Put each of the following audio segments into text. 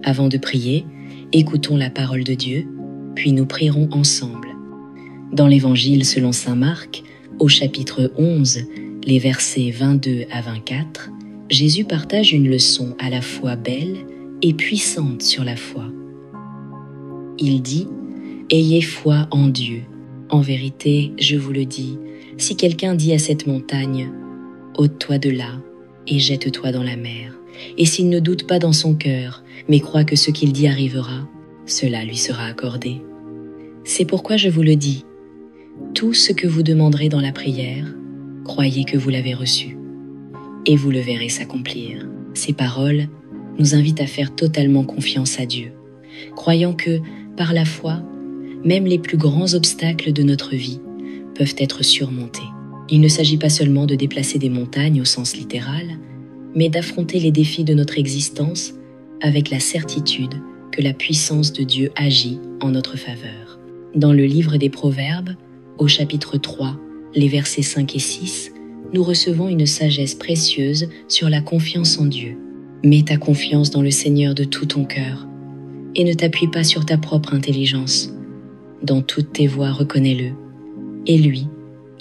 Avant de prier, écoutons la parole de Dieu, puis nous prierons ensemble. Dans l'Évangile selon saint Marc, au chapitre 11, les versets 22 à 24, Jésus partage une leçon à la fois belle et puissante sur la foi. Il dit « Ayez foi en Dieu. En vérité, je vous le dis, si quelqu'un dit à cette montagne « Ôte-toi de là et jette-toi dans la mer », et s'il ne doute pas dans son cœur, mais croit que ce qu'il dit arrivera, cela lui sera accordé. C'est pourquoi je vous le dis, tout ce que vous demanderez dans la prière, croyez que vous l'avez reçu, et vous le verrez s'accomplir. » Ces paroles nous invitent à faire totalement confiance à Dieu, croyant que, par la foi, même les plus grands obstacles de notre vie peuvent être surmontés. Il ne s'agit pas seulement de déplacer des montagnes au sens littéral, mais d'affronter les défis de notre existence avec la certitude que la puissance de Dieu agit en notre faveur. Dans le livre des Proverbes, au chapitre 3, les versets 5 et 6, nous recevons une sagesse précieuse sur la confiance en Dieu. Mets ta confiance dans le Seigneur de tout ton cœur et ne t'appuie pas sur ta propre intelligence. Dans toutes tes voies, reconnais-le, et lui,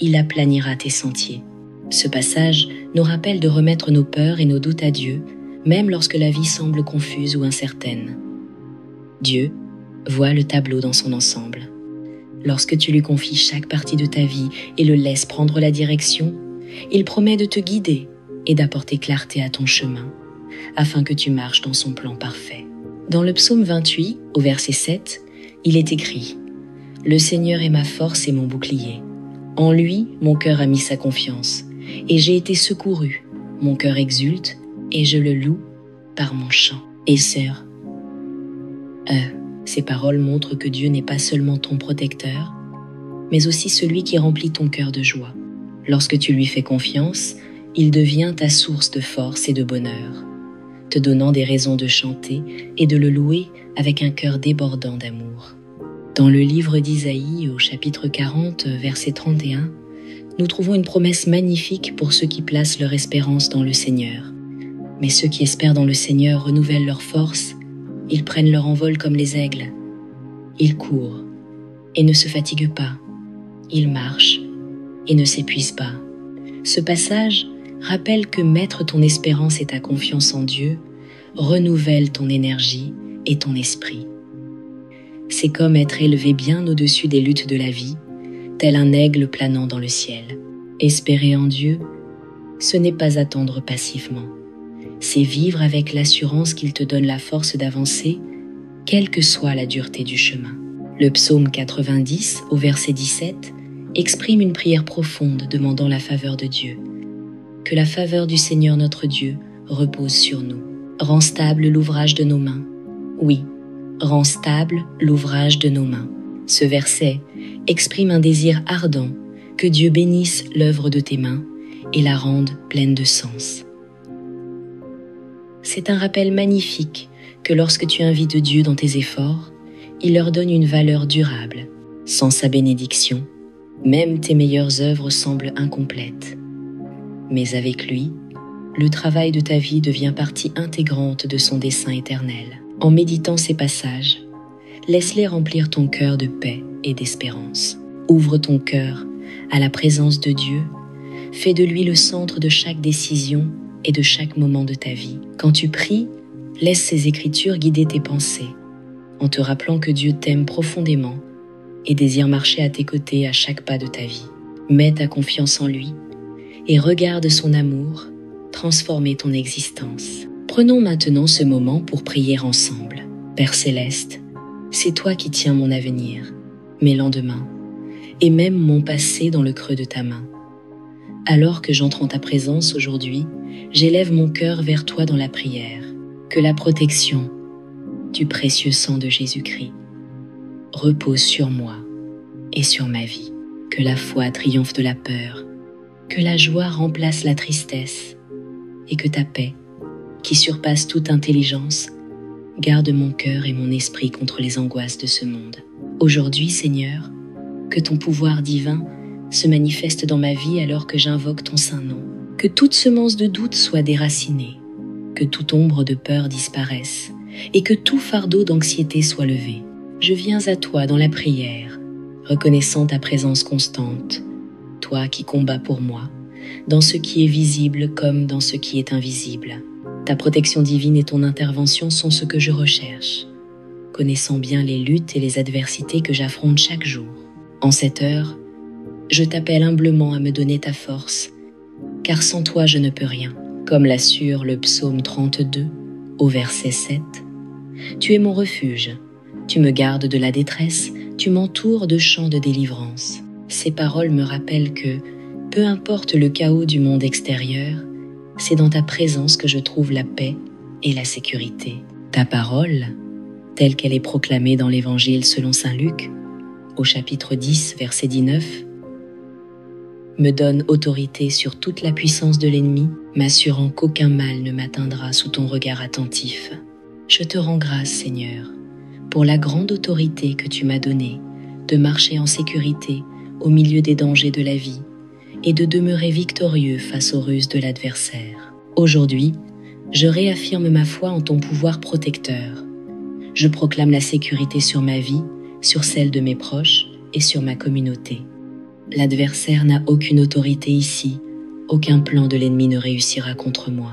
il aplanira tes sentiers. Ce passage nous rappelle de remettre nos peurs et nos doutes à Dieu, même lorsque la vie semble confuse ou incertaine. Dieu voit le tableau dans son ensemble. Lorsque tu lui confies chaque partie de ta vie et le laisses prendre la direction, il promet de te guider et d'apporter clarté à ton chemin, afin que tu marches dans son plan parfait. Dans le psaume 28, au verset 7, il est écrit « Le Seigneur est ma force et mon bouclier. En lui, mon cœur a mis sa confiance, et j'ai été secouru. Mon cœur exulte, et je le loue par mon chant. » Et sœur, ces paroles montrent que Dieu n'est pas seulement ton protecteur, mais aussi celui qui remplit ton cœur de joie. Lorsque tu lui fais confiance, il devient ta source de force et de bonheur, te donnant des raisons de chanter et de le louer avec un cœur débordant d'amour. Dans le livre d'Isaïe, au chapitre 40, verset 31, nous trouvons une promesse magnifique pour ceux qui placent leur espérance dans le Seigneur. Mais ceux qui espèrent dans le Seigneur renouvellent leur force, ils prennent leur envol comme les aigles. Ils courent et ne se fatiguent pas, ils marchent et ne s'épuisent pas. Ce passage rappelle que mettre ton espérance et ta confiance en Dieu renouvelle ton énergie et ton esprit. C'est comme être élevé bien au-dessus des luttes de la vie, tel un aigle planant dans le ciel. Espérer en Dieu, ce n'est pas attendre passivement. C'est vivre avec l'assurance qu'il te donne la force d'avancer, quelle que soit la dureté du chemin. Le psaume 90, au verset 17, exprime une prière profonde demandant la faveur de Dieu. Que la faveur du Seigneur notre Dieu repose sur nous. Rends stable l'ouvrage de nos mains. Oui, rends stable l'ouvrage de nos mains. Ce verset exprime un désir ardent que Dieu bénisse l'œuvre de tes mains et la rende pleine de sens. C'est un rappel magnifique que lorsque tu invites Dieu dans tes efforts, il leur donne une valeur durable. Sans sa bénédiction, même tes meilleures œuvres semblent incomplètes. Mais avec lui, le travail de ta vie devient partie intégrante de son dessein éternel. En méditant ces passages, laisse-les remplir ton cœur de paix et d'espérance. Ouvre ton cœur à la présence de Dieu, fais de lui le centre de chaque décision et de chaque moment de ta vie. Quand tu pries, laisse ces écritures guider tes pensées, en te rappelant que Dieu t'aime profondément et désire marcher à tes côtés à chaque pas de ta vie. Mets ta confiance en lui et regarde son amour transformer ton existence. Prenons maintenant ce moment pour prier ensemble. Père Céleste, c'est toi qui tiens mon avenir, mes lendemains, et même mon passé dans le creux de ta main. Alors que j'entre en ta présence aujourd'hui, j'élève mon cœur vers toi dans la prière. Que la protection du précieux sang de Jésus-Christ repose sur moi et sur ma vie. Que la foi triomphe de la peur, que la joie remplace la tristesse et que ta paix, qui surpasse toute intelligence, garde mon cœur et mon esprit contre les angoisses de ce monde. Aujourd'hui, Seigneur, que ton pouvoir divin se manifeste dans ma vie alors que j'invoque ton saint nom. Que toute semence de doute soit déracinée, que toute ombre de peur disparaisse et que tout fardeau d'anxiété soit levé. Je viens à toi dans la prière, reconnaissant ta présence constante, toi qui combats pour moi, dans ce qui est visible comme dans ce qui est invisible. Ta protection divine et ton intervention sont ce que je recherche, connaissant bien les luttes et les adversités que j'affronte chaque jour. En cette heure, je t'appelle humblement à me donner ta force, car sans toi je ne peux rien. Comme l'assure le psaume 32, au verset 7, « Tu es mon refuge, tu me gardes de la détresse, tu m'entoures de chants de délivrance. » Ces paroles me rappellent que, peu importe le chaos du monde extérieur, c'est dans ta présence que je trouve la paix et la sécurité. Ta parole, telle qu'elle est proclamée dans l'Évangile selon saint Luc, au chapitre 10, verset 19, me donne autorité sur toute la puissance de l'ennemi, m'assurant qu'aucun mal ne m'atteindra sous ton regard attentif. Je te rends grâce, Seigneur, pour la grande autorité que tu m'as donnée de marcher en sécurité au milieu des dangers de la vie et de demeurer victorieux face aux ruses de l'adversaire. Aujourd'hui, je réaffirme ma foi en ton pouvoir protecteur. Je proclame la sécurité sur ma vie, sur celle de mes proches et sur ma communauté. L'adversaire n'a aucune autorité ici, aucun plan de l'ennemi ne réussira contre moi.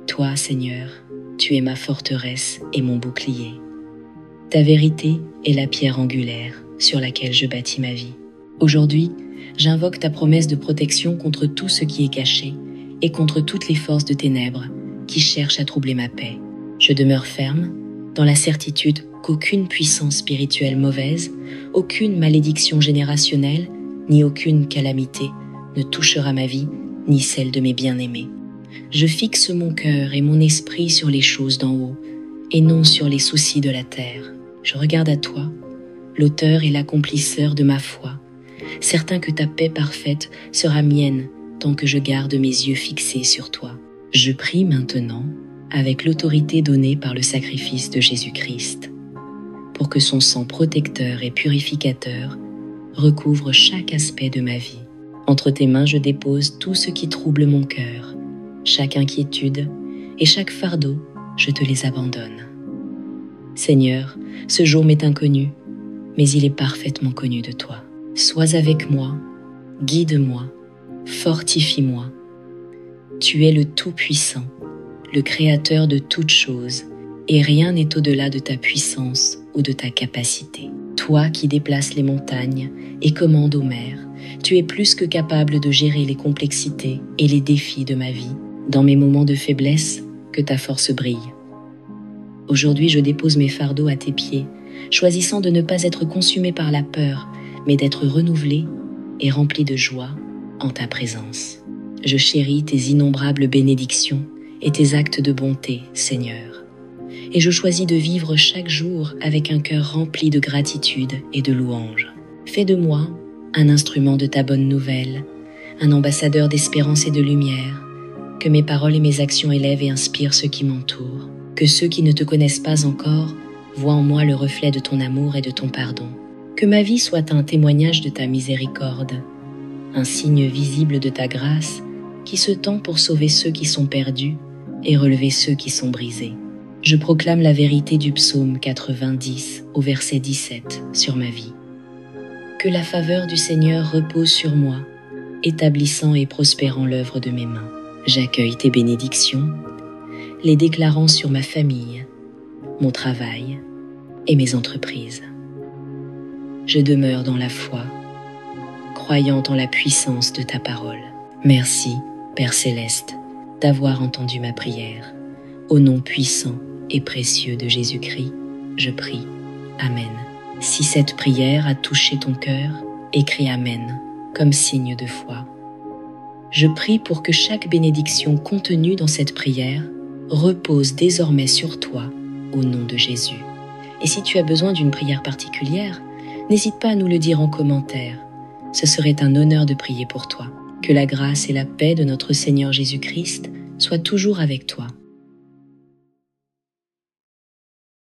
Toi, Seigneur, tu es ma forteresse et mon bouclier. Ta vérité est la pierre angulaire sur laquelle je bâtis ma vie. Aujourd'hui, j'invoque ta promesse de protection contre tout ce qui est caché et contre toutes les forces de ténèbres qui cherchent à troubler ma paix. Je demeure ferme dans la certitude qu'aucune puissance spirituelle mauvaise, aucune malédiction générationnelle, ni aucune calamité ne touchera ma vie, ni celle de mes bien-aimés. Je fixe mon cœur et mon esprit sur les choses d'en haut, et non sur les soucis de la terre. Je regarde à toi, l'auteur et l'accomplisseur de ma foi, certain que ta paix parfaite sera mienne tant que je garde mes yeux fixés sur toi. Je prie maintenant avec l'autorité donnée par le sacrifice de Jésus-Christ, pour que son sang protecteur et purificateur recouvre chaque aspect de ma vie. Entre tes mains, je dépose tout ce qui trouble mon cœur, chaque inquiétude et chaque fardeau, je te les abandonne. Seigneur, ce jour m'est inconnu, mais il est parfaitement connu de toi. Sois avec moi, guide-moi, fortifie-moi. Tu es le Tout-Puissant, le Créateur de toutes choses, et rien n'est au-delà de ta puissance ou de ta capacité. Toi qui déplaces les montagnes et commandes aux mers, tu es plus que capable de gérer les complexités et les défis de ma vie. Dans mes moments de faiblesse, que ta force brille. Aujourd'hui, je dépose mes fardeaux à tes pieds, choisissant de ne pas être consumé par la peur, mais d'être renouvelé et rempli de joie en ta présence. Je chéris tes innombrables bénédictions et tes actes de bonté, Seigneur. Et je choisis de vivre chaque jour avec un cœur rempli de gratitude et de louange. Fais de moi un instrument de ta bonne nouvelle, un ambassadeur d'espérance et de lumière, que mes paroles et mes actions élèvent et inspirent ceux qui m'entourent, que ceux qui ne te connaissent pas encore voient en moi le reflet de ton amour et de ton pardon. Que ma vie soit un témoignage de ta miséricorde, un signe visible de ta grâce qui se tend pour sauver ceux qui sont perdus et relever ceux qui sont brisés. Je proclame la vérité du psaume 90 au verset 17 sur ma vie. Que la faveur du Seigneur repose sur moi, établissant et prospérant l'œuvre de mes mains. J'accueille tes bénédictions, les déclarant sur ma famille, mon travail et mes entreprises. Je demeure dans la foi, croyant en la puissance de ta parole. Merci, Père Céleste, d'avoir entendu ma prière. Au nom puissant et précieux de Jésus-Christ, je prie. Amen. Si cette prière a touché ton cœur, écris Amen comme signe de foi. Je prie pour que chaque bénédiction contenue dans cette prière repose désormais sur toi, au nom de Jésus. Et si tu as besoin d'une prière particulière, n'hésite pas à nous le dire en commentaire. Ce serait un honneur de prier pour toi. Que la grâce et la paix de notre Seigneur Jésus-Christ soient toujours avec toi.